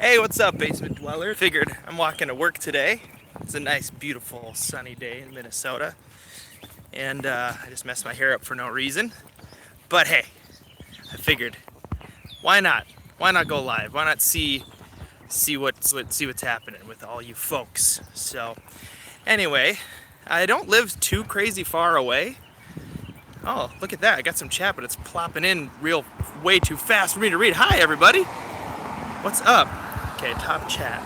Hey, what's up, basement dweller? Figured I'm walking to work today. It's a nice, beautiful, sunny day in Minnesota, and I just messed my hair up for no reason. But hey, I figured, why not? Why not go live? Why not see what's happening with all you folks? So, anyway, I don't live too crazy far away. Oh, look at that! I got some chat, but it's plopping in way too fast for me to read. Hi, everybody. What's up? Okay, top chat.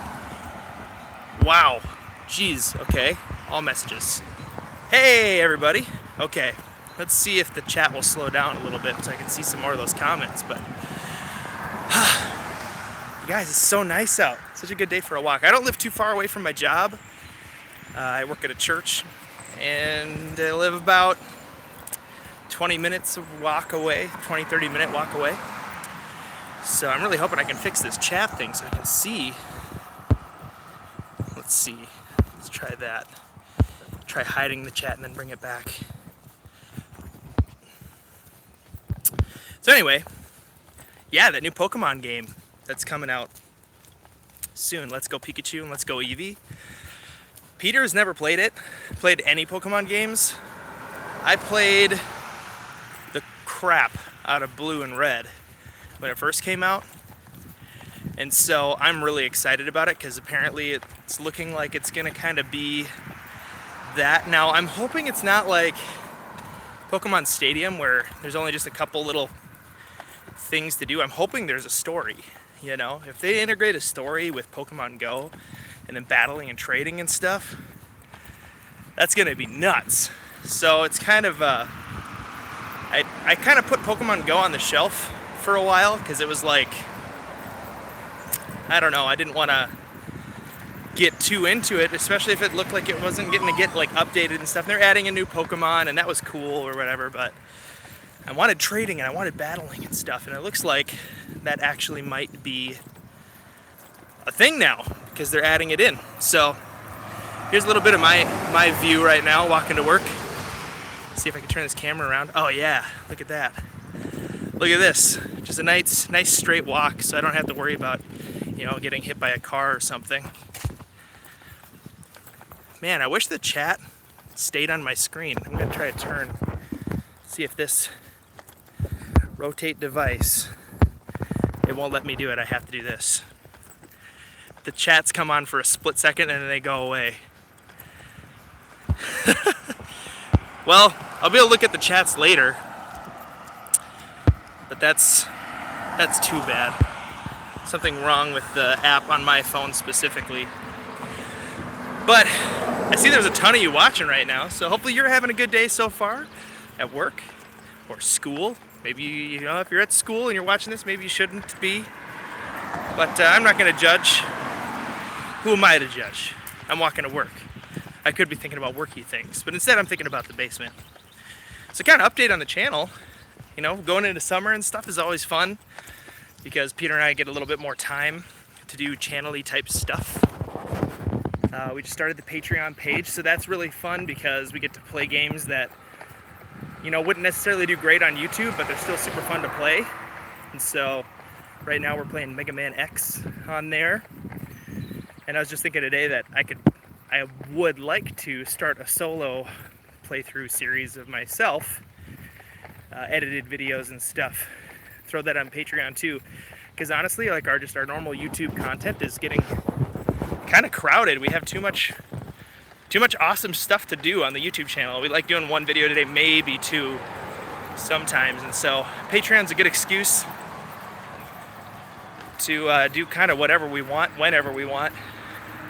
Wow. Jeez. Okay. All messages. Hey, everybody. Okay. Let's see if the chat will slow down a little bit so I can see some more of those comments. But, you guys, it's so nice out. Such a good day for a walk. I don't live too far away from my job. I work at a church, and I live about 20 minutes walk away, 30-minute walk away. So I'm really hoping I can fix this chat thing so I can see. Let's see. Let's try that. Try hiding the chat and then bring it back. So anyway, yeah, that new Pokemon game that's coming out soon. Let's Go Pikachu and Let's Go Eevee. Peter has never played any Pokemon games. I played the crap out of Blue and Red when it first came out. And so I'm really excited about it because apparently it's looking like it's going to kind of be that. Now, I'm hoping it's not like Pokemon Stadium where there's only just a couple little things to do. I'm hoping there's a story, you know? If they integrate a story with Pokemon Go and then battling and trading and stuff, that's going to be nuts. So it's kind of, I kind of put Pokemon Go on the shelf for a while because it was like, I don't know, I didn't want to get too into it, especially if it looked like it wasn't getting to get like updated and stuff. They're adding a new Pokemon and that was cool or whatever, but I wanted trading and I wanted battling and stuff, and it looks like that actually might be a thing now because they're adding it in. So here's a little bit of my view right now walking to work. See if I can turn this camera around. Oh yeah, look at that. Look at this. Just a nice straight walk so I don't have to worry about, you know, getting hit by a car or something. Man, I wish the chat stayed on my screen. I'm gonna try to turn, see if this rotate device, it won't let me do it. I have to do this. The chats come on for a split second and then they go away. Well, I'll be able to look at the chats later, but that's too bad. Something wrong with the app on my phone specifically. But I see there's a ton of you watching right now, so hopefully you're having a good day so far at work or school. Maybe, you know, if you're at school and you're watching this, maybe you shouldn't be. But I'm not going to judge. Who am I to judge? I'm walking to work. I could be thinking about worky things, but instead I'm thinking about the basement. So kind of update on the channel. You know, going into summer and stuff is always fun because Peter and I get a little bit more time to do channel-y type stuff. We just started the Patreon page, so that's really fun because we get to play games that, you know, wouldn't necessarily do great on YouTube, but they're still super fun to play. And so right now we're playing Mega Man X on there. And I was just thinking today that I would like to start a solo playthrough series of myself, edited videos and stuff. Throw that on Patreon too, because honestly, like our normal YouTube content is getting kind of crowded. We have too much awesome stuff to do on the YouTube channel. We like doing one video today, maybe two sometimes, and so Patreon's a good excuse to do kind of whatever we want, whenever we want,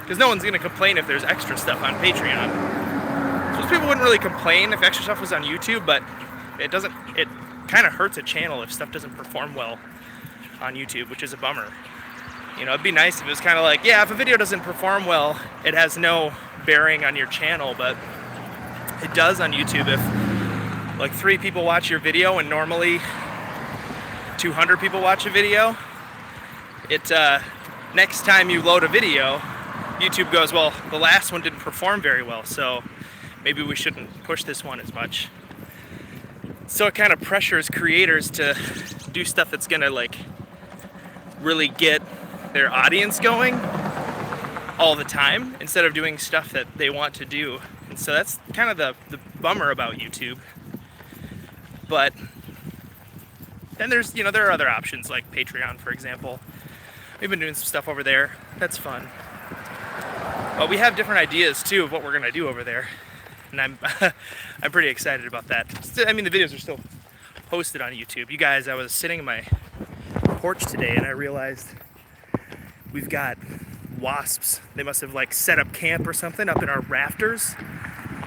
because no one's going to complain if there's extra stuff on Patreon. Most people wouldn't really complain if extra stuff was on YouTube, but it kind of hurts a channel if stuff doesn't perform well on YouTube, which is a bummer. You know, it'd be nice if it was kind of like, yeah, if a video doesn't perform well, it has no bearing on your channel, but it does on YouTube. If like 3 people watch your video and normally 200 people watch a video, next time you load a video, YouTube goes, well, the last one didn't perform very well, so maybe we shouldn't push this one as much. So it kind of pressures creators to do stuff that's gonna like really get their audience going all the time instead of doing stuff that they want to do. And so that's kind of the bummer about YouTube. But then there's, there are other options like Patreon, for example. We've been doing some stuff over there. That's fun. But we have different ideas too of what we're gonna do over there, and I'm I'm pretty excited about that. I mean, the videos are still posted on YouTube. You guys, I was sitting in my porch today and I realized we've got wasps. They must have like set up camp or something up in our rafters,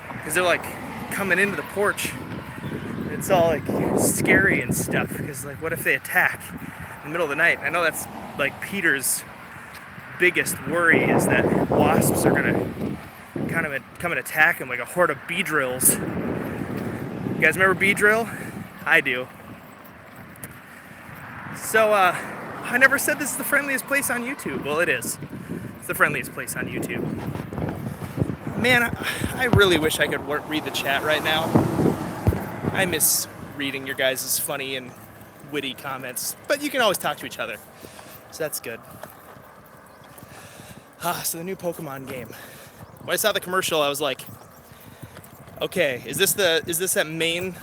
because they're like coming into the porch. It's all like scary and stuff, because like, what if they attack in the middle of the night? I know that's like Peter's biggest worry, is that wasps are gonna kind of come and attack him like a horde of bee drills. You guys remember bee drill? I do. So I never said this is the friendliest place on YouTube. Well, it is. It's the friendliest place on YouTube. Man, I really wish I could read the chat right now. I miss reading your guys' funny and witty comments, but you can always talk to each other, so that's good. So the new Pokemon game. When I saw the commercial, I was like, okay, is this that main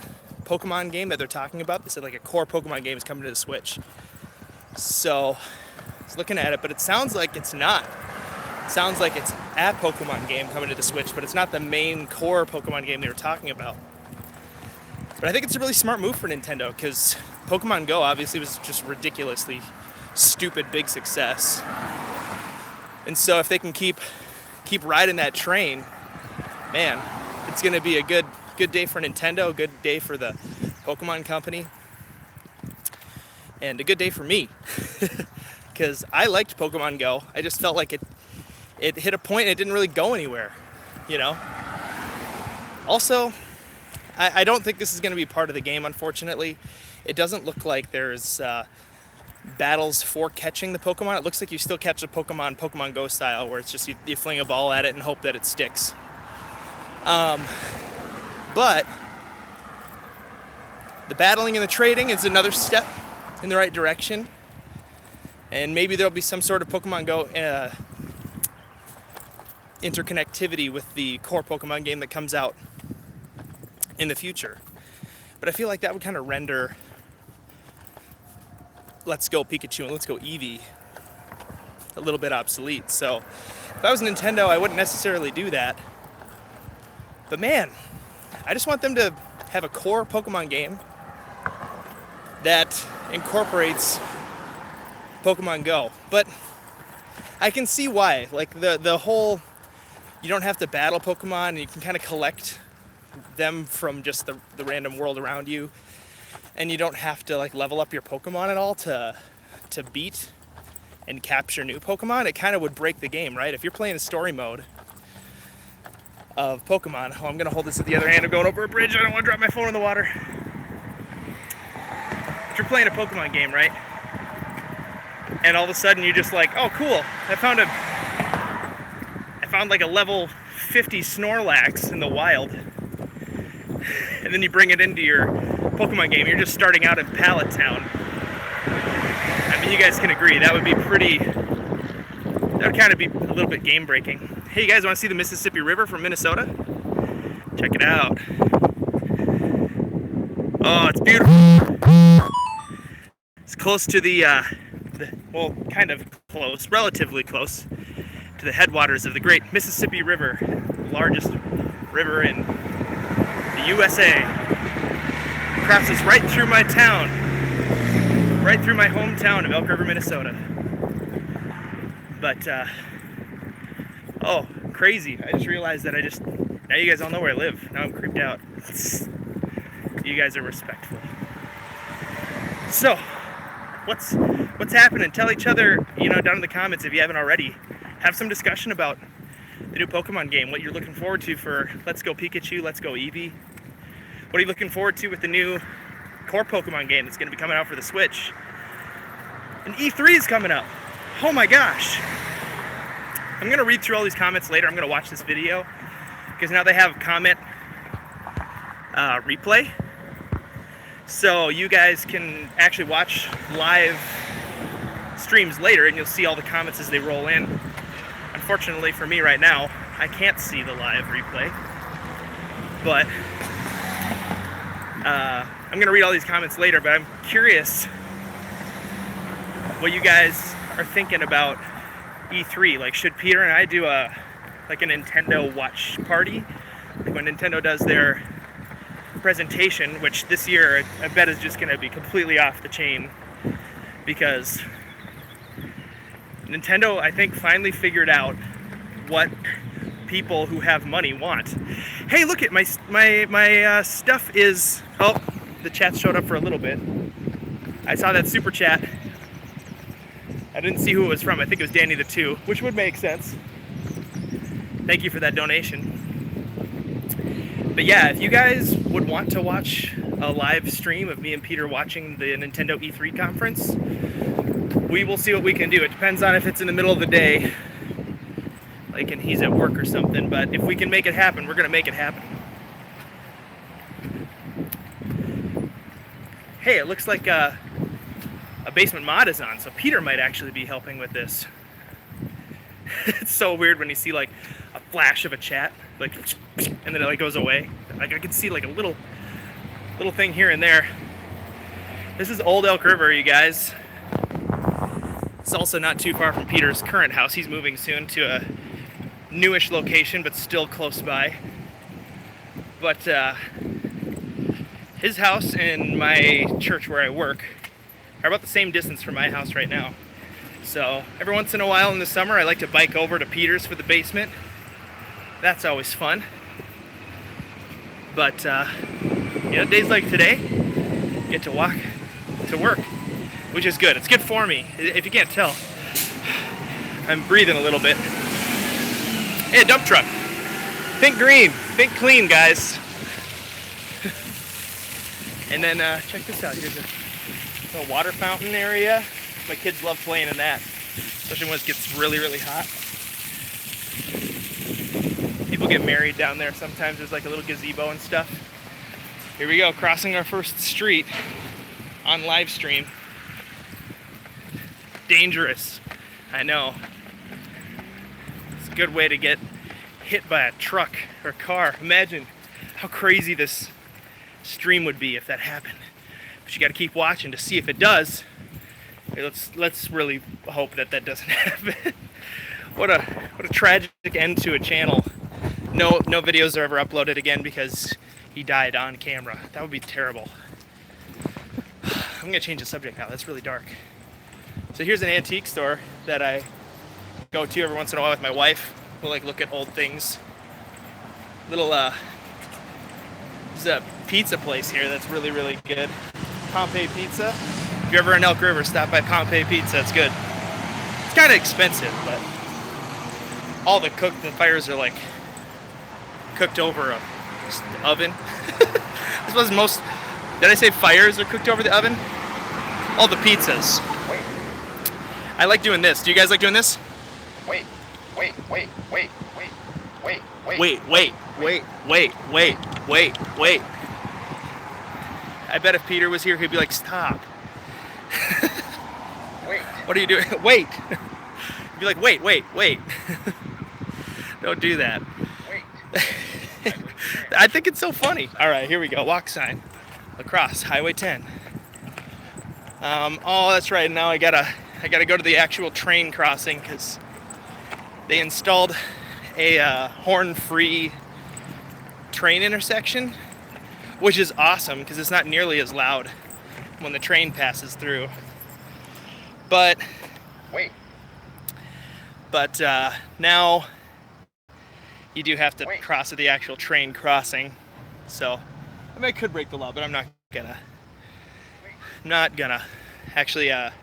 Pokemon game that they're talking about? They said like a core Pokemon game is coming to the Switch. So I was looking at it, but it sounds like it's not. It sounds like it's a Pokemon game coming to the Switch, but it's not the main core Pokemon game they were talking about. But I think it's a really smart move for Nintendo, because Pokemon Go obviously was just ridiculously stupid big success. And so if they can keep riding that train, man, it's going to be a good day for Nintendo, a good day for the Pokemon company, and a good day for me, because I liked Pokemon Go. I just felt like it hit a point and it didn't really go anywhere, Also, I don't think this is going to be part of the game, unfortunately. It doesn't look like there's battles for catching the Pokemon. It looks like you still catch a Pokemon Go style, where it's just you fling a ball at it and hope that it sticks. But the battling and the trading is another step in the right direction, and maybe there'll be some sort of Pokemon Go interconnectivity with the core Pokemon game that comes out in the future. But I feel like that would kind of render Let's Go Pikachu and Let's Go Eevee a little bit obsolete. So if I was Nintendo, I wouldn't necessarily do that. But man, I just want them to have a core Pokemon game that incorporates Pokemon Go. But I can see why. Like the whole, you don't have to battle Pokemon, and you can kind of collect them from just the random world around you. And you don't have to like level up your Pokemon at all to beat and capture new Pokemon. It kind of would break the game, right? If you're playing a story mode of Pokemon, I'm gonna hold this with the other hand. I'm going over a bridge. I don't want to drop my phone in the water. If you're playing a Pokemon game, right? And all of a sudden you're just like, oh cool, I found like a level 50 Snorlax in the wild. And then you bring it into your Pokemon game. You're just starting out in Pallet Town. I mean, you guys can agree that would kind of be a little bit game breaking. Hey, you guys want to see the Mississippi River from Minnesota? Check it out. Oh, it's beautiful. It's close to well, kind of close, relatively close to the headwaters of the great Mississippi River, the largest river in the USA. It crosses right through my town, right through my hometown of Elk River, Minnesota. But, oh, crazy. I just realized that now you guys all know where I live. Now I'm creeped out. You guys are respectful. So, what's happening? Tell each other, down in the comments if you haven't already. Have some discussion about the new Pokemon game, what you're looking forward to for Let's Go Pikachu, Let's Go Eevee. What are you looking forward to with the new core Pokemon game that's going to be coming out for the Switch? And E3 is coming up. Oh my gosh. I'm going to read through all these comments later. I'm going to watch this video, because now they have comment replay. So you guys can actually watch live streams later, and you'll see all the comments as they roll in. Unfortunately for me right now, I can't see the live replay, but I'm gonna read all these comments later. But I'm curious what you guys are thinking about E3. Like, should Peter and I do a Nintendo watch party? Like when Nintendo does their presentation, which this year I bet is just gonna be completely off the chain, because Nintendo, I think, finally figured out what people who have money want. Hey, look at my stuff is... Oh, the chat showed up for a little bit. I saw that super chat. I didn't see who it was from. I think it was Danny the 2, which would make sense. Thank you for that donation. But yeah, if you guys would want to watch a live stream of me and Peter watching the Nintendo E3 conference, we will see what we can do. It depends on if it's in the middle of the day, like, and he's at work or something. But if we can make it happen, we're gonna make it happen. Hey, it looks like a basement mod is on, so Peter might actually be helping with this. It's so weird when you see like a flash of a chat, like, and then it like goes away. Like I can see like a little thing here and there. This is Old Elk River, you guys. It's also not too far from Peter's current house. He's moving soon to a newish location, but still close by. But his house and my church where I work are about the same distance from my house right now. So every once in a while in the summer, I like to bike over to Peter's for the basement. That's always fun. But you know, days like today, get to walk to work, which is good. It's good for me. If you can't tell, I'm breathing a little bit. Hey, dump truck. Think green, think clean, guys. And then check this out. Here's a little water fountain area. My kids love playing in that, especially when it gets really, really hot. People get married down there sometimes. There's like a little gazebo and stuff. Here we go, crossing our first street on live stream. Dangerous, I know. It's a good way to get hit by a truck or a car. Imagine how crazy this stream would be if that happened. But you got to keep watching to see if it does. Let's really hope that that doesn't happen. What a tragic end to a channel. No videos are ever uploaded again because he died on camera. That would be terrible. I'm gonna change the subject now. That's really dark. So here's an antique store that I go to every once in a while with my wife. We'll like look at old things. There's a pizza place here that's really, really good. Pompeii Pizza. If you're ever in Elk River, stop by Pompeii Pizza. It's good. It's kind of expensive, but all the fires are like cooked over a oven. I suppose most. Did I say fires are cooked over the oven? All the pizzas. I like doing this. Do you guys like doing this? Wait. I bet if Peter was here, he'd be like, stop. Wait. What are you doing? Wait. He'd be like, wait. Don't do that. Wait. I think it's so funny. All right, here we go. Walk sign. Across Highway 10. Oh, that's right. Now I gotta go to the actual train crossing because they installed a horn-free train intersection, which is awesome because it's not nearly as loud when the train passes through. But now you do have to cross at the actual train crossing. So I mean, I could break the law, but I'm not gonna. Actually, a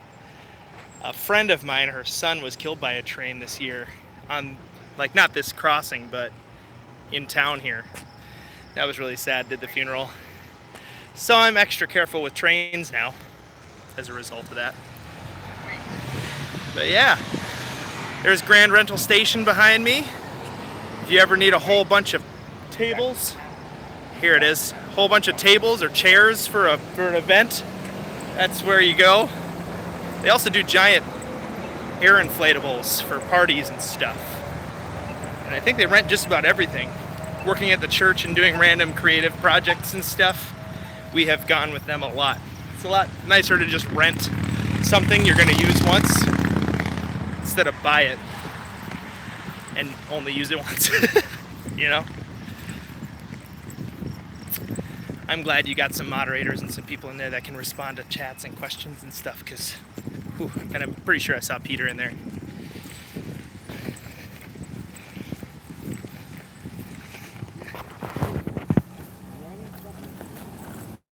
friend of mine, her son was killed by a train this year on, like, not this crossing, but in town here. That was really sad, did the funeral. So I'm extra careful with trains now as a result of that. But yeah, there's Grand Rental Station behind me. If you ever need a whole bunch of tables, here it is. A whole bunch of tables or chairs for an event. That's where you go. They also do giant air inflatables for parties and stuff. And I think they rent just about everything. Working at the church and doing random creative projects and stuff, we have gone with them a lot. It's a lot nicer to just rent something you're going to use once instead of buy it and only use it once. You know? I'm glad you got some moderators and some people in there that can respond to chats and questions and stuff, because, and I'm pretty sure I saw Peter in there.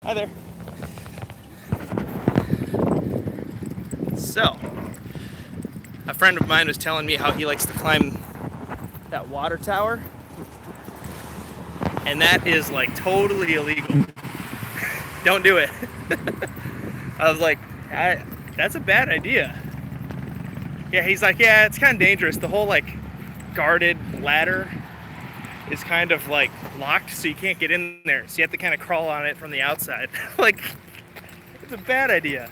Hi there. So, a friend of mine was telling me how he likes to climb that water tower, and that is like totally illegal. Don't do it. I was like, that's a bad idea. Yeah, he's like, yeah, it's kind of dangerous. The whole like guarded ladder is kind of like locked, so you can't get in there. So you have to kind of crawl on it from the outside. Like, it's a bad idea.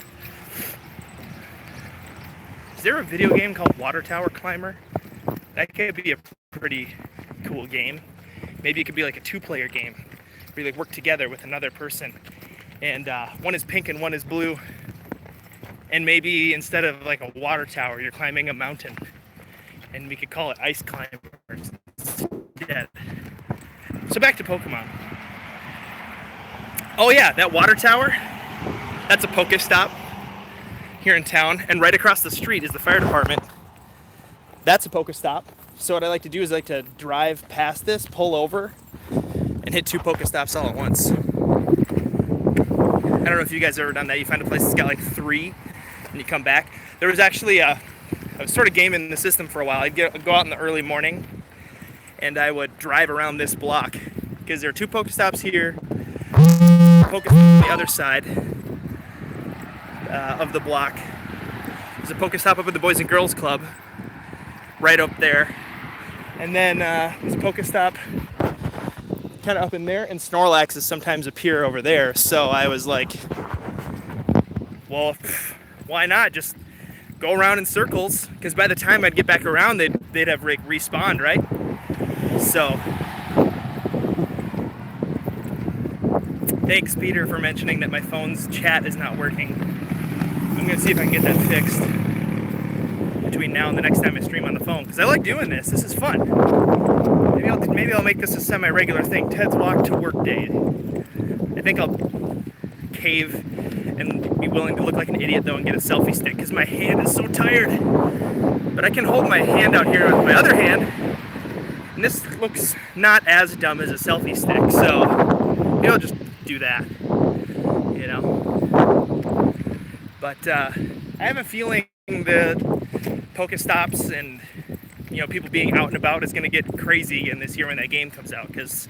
Is there a video game called Water Tower Climber? That could be a pretty cool game. Maybe it could be like a 2-player game where you like work together with another person, and one is pink and one is blue, and maybe instead of like a water tower, you're climbing a mountain, and we could call it ice climbers instead. So back to Pokemon. Oh yeah, that water tower, that's a Pokestop here in town, and right across the street is the fire department. That's a Pokestop. So what I like to do is I like to drive past this, pull over, and hit 2 Pokestops all at once. I don't know if you guys have ever done that. You find a place that's got like 3, and you come back. There was actually I was sort of gaming the system for a while. I'd go out in the early morning, and I would drive around this block, because there are 2 Pokestops here, Pokestop on the other side of the block. There's a Pokestop up at the Boys and Girls Club, right up there. And then there's a Pokestop kind of up in there, and Snorlaxes sometimes appear over there. So I was like, well, why not just go around in circles? Because by the time I'd get back around, they'd have respawned, right? So thanks, Peter, for mentioning that my phone's chat is not working. I'm gonna see if I can get that fixed between now and the next time I stream on the phone, because I like doing this. This is fun. Maybe I'll make this a semi-regular thing. Ted's walk to work day. I think I'll cave and be willing to look like an idiot though and get a selfie stick, because my hand is so tired. But I can hold my hand out here with my other hand, and this looks not as dumb as a selfie stick. So maybe I'll just do that. You know. But I have a feeling the Pokestops and people being out and about is going to get crazy in this year when that game comes out, because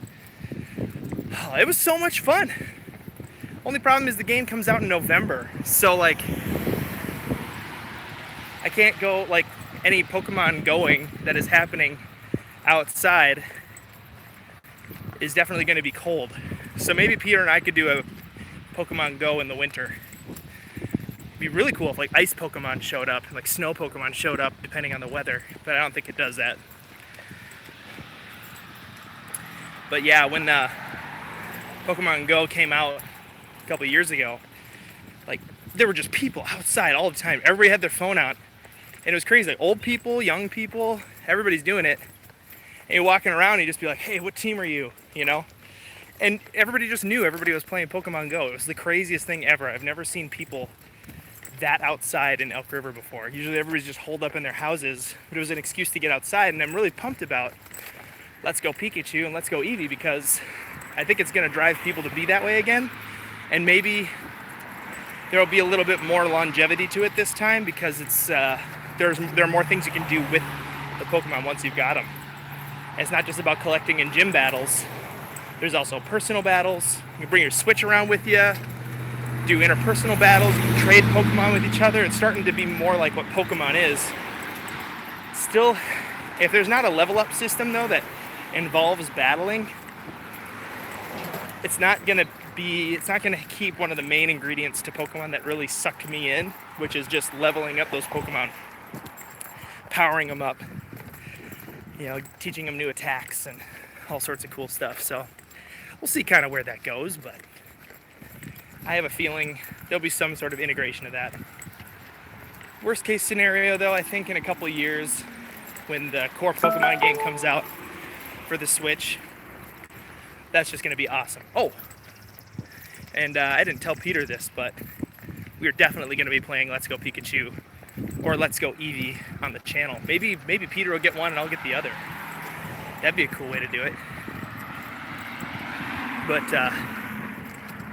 it was so much fun. Only problem is the game comes out in November, so like I can't go, like any Pokemon going that is happening outside is definitely going to be cold. So maybe Peter and I could do a Pokemon Go in the winter. It'd be really cool if like ice Pokemon showed up, like snow Pokemon showed up, depending on the weather, but I don't think it does that. But yeah, when Pokemon Go came out a couple years ago, like there were just people outside all the time. Everybody had their phone out, and it was crazy. Like old people, young people, everybody's doing it. And you're walking around, and you just be like, "Hey, what team are you?" And everybody just knew everybody was playing Pokemon Go. It was the craziest thing ever. I've never seen people that outside in Elk River before. Usually everybody's just holed up in their houses, but it was an excuse to get outside, and I'm really pumped about Let's Go Pikachu and Let's Go Eevee, because I think it's going to drive people to be that way again, and maybe there will be a little bit more longevity to it this time, because it's there are more things you can do with the Pokemon once you've got them. And it's not just about collecting in gym battles. There's also personal battles. You can bring your Switch around with you, do interpersonal battles, you can trade Pokemon with each other. It's starting to be more like what Pokemon is. Still, if there's not a level up system though that involves battling, it's not gonna keep one of the main ingredients to Pokemon that really sucked me in, which is just leveling up those Pokemon. powering them up, you know, teaching them new attacks and all sorts of cool stuff. So we'll see kind of where that goes, but I have a feeling there'll be some sort of integration of that. Worst case scenario, though, I think in a couple of years, when the core Pokemon game comes out for the Switch, that's just going to be awesome. Oh, and I didn't tell Peter this, but we are definitely going to be playing Let's Go Pikachu or Let's Go Eevee on the channel. Maybe Peter will get one and I'll get the other. That'd be a cool way to do it. But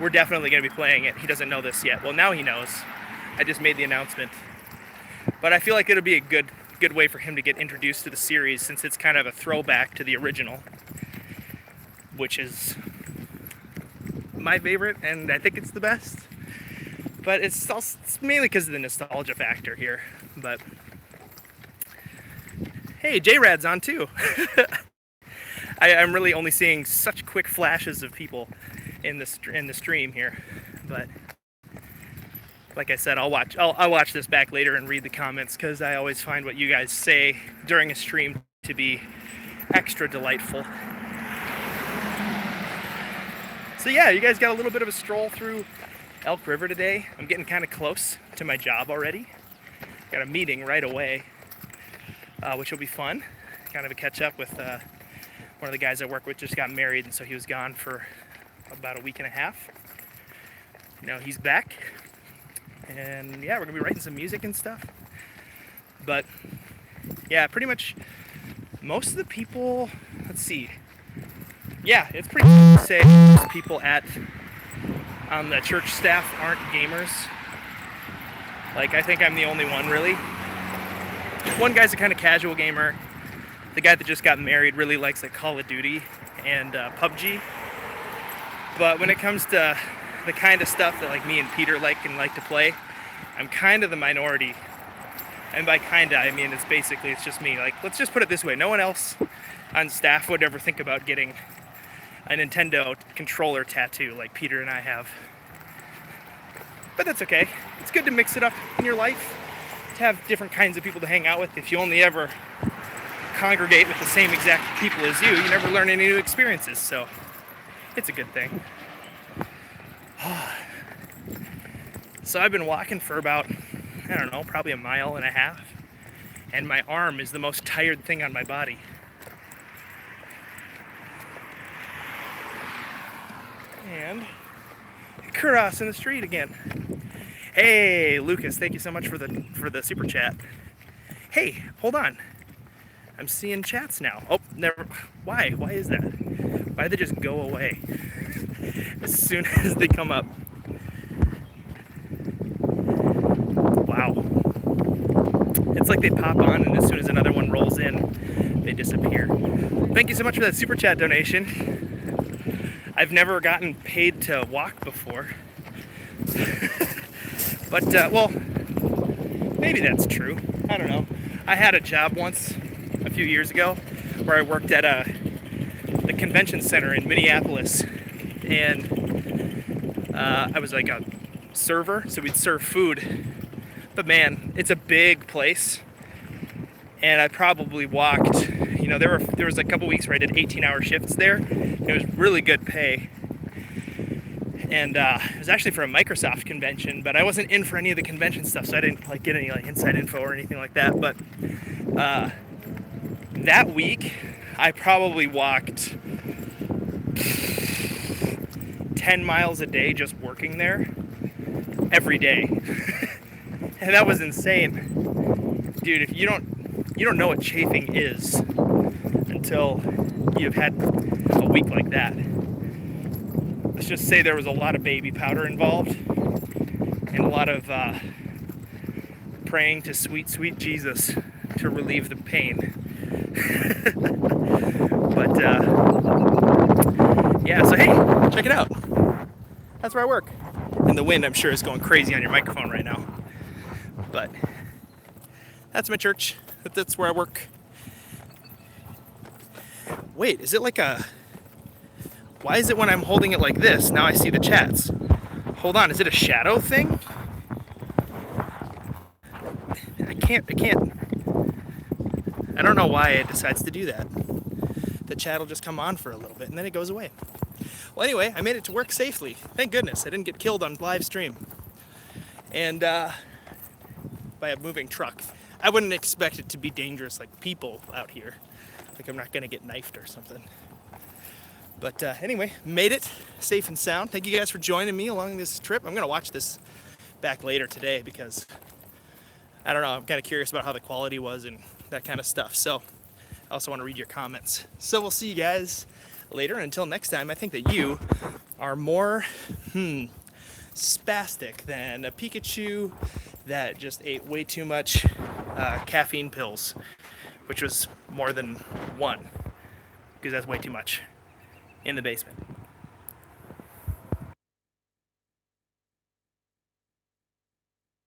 we're definitely going to be playing it. He doesn't know this yet. Well, now he knows. I just made the announcement. But I feel like it'll be a good way for him to get introduced to the series, since it's kind of a throwback to the original, which is my favorite, and I think it's the best. But it's mainly because of the nostalgia factor here. But hey, J-Rad's on too. I'm really only seeing such quick flashes of people in the stream here, but like I said, I'll watch this back later and read the comments, because I always find what you guys say during a stream to be extra delightful. So yeah, you guys got a little bit of a stroll through Elk River today. I'm getting kind of close to my job already. Got a meeting right away, which will be fun. Kind of a catch up with one of the guys I work with. Just got married, and so he was gone for about a week and a half. Now he's back, and yeah, we're gonna be writing some music and stuff. But yeah, pretty much most of the people, let's see, yeah, it's pretty easy to say most people on the church staff aren't gamers. Like, I think I'm the only one, really. One guy's a kind of casual gamer. The guy that just got married really likes like Call of Duty and PUBG. But when it comes to the kind of stuff that like me and Peter like to play, I'm kind of the minority. And by kinda, I mean it's just me. Like, let's just put it this way: no one else on staff would ever think about getting a Nintendo controller tattoo like Peter and I have. But that's okay. It's good to mix it up in your life, to have different kinds of people to hang out with. If you only ever congregate with the same exact people as you never learn any new experiences. So it's a good thing. So I've been walking for about, I don't know, probably a mile and a half, and my arm is the most tired thing on my body. And crossing the street again. Hey, Lucas, thank you so much for the super chat. Hey, hold on. I'm seeing chats now. Oh, never. Why? Why is that? Why do they just go away as soon as they come up? Wow. It's like they pop on, and as soon as another one rolls in, they disappear. Thank you so much for that super chat donation. I've never gotten paid to walk before. But, well, maybe that's true. I don't know. I had a job once, a few years ago, where I worked at the convention center in Minneapolis. And I was like a server, so we'd serve food. But man, it's a big place. And I probably walked, you know, there was a couple weeks where I did 18-hour shifts there. It was really good pay. And it was actually for a Microsoft convention, but I wasn't in for any of the convention stuff, so I didn't like get any like inside info or anything like that. But that week, I probably walked 10 miles a day just working there every day. And that was insane. Dude, if you don't know what chafing is until you've had a week like that. Let's just say there was a lot of baby powder involved and a lot of praying to sweet, sweet Jesus to relieve the pain. But yeah, so hey, check it out. That's where I work. And the wind, I'm sure, is going crazy on your microphone right now. But that's my church. That's where I work. Wait, is it like a... Why is it when I'm holding it like this, now I see the chats? Hold on, is it a shadow thing? I can't. I don't know why it decides to do that. The chat will just come on for a little bit and then it goes away. Well, anyway, I made it to work safely. Thank goodness I didn't get killed on live stream. And by a moving truck. I wouldn't expect it to be dangerous like people out here. Like I'm not gonna get knifed or something. But anyway, made it safe and sound. Thank you guys for joining me along this trip. I'm gonna watch this back later today because I don't know, I'm kind of curious about how the quality was and that kind of stuff. So I also want to read your comments. So we'll see you guys later. And until next time, I think that you are more spastic than a Pikachu that just ate way too much caffeine pills, which was more than one, because that's way too much in the basement.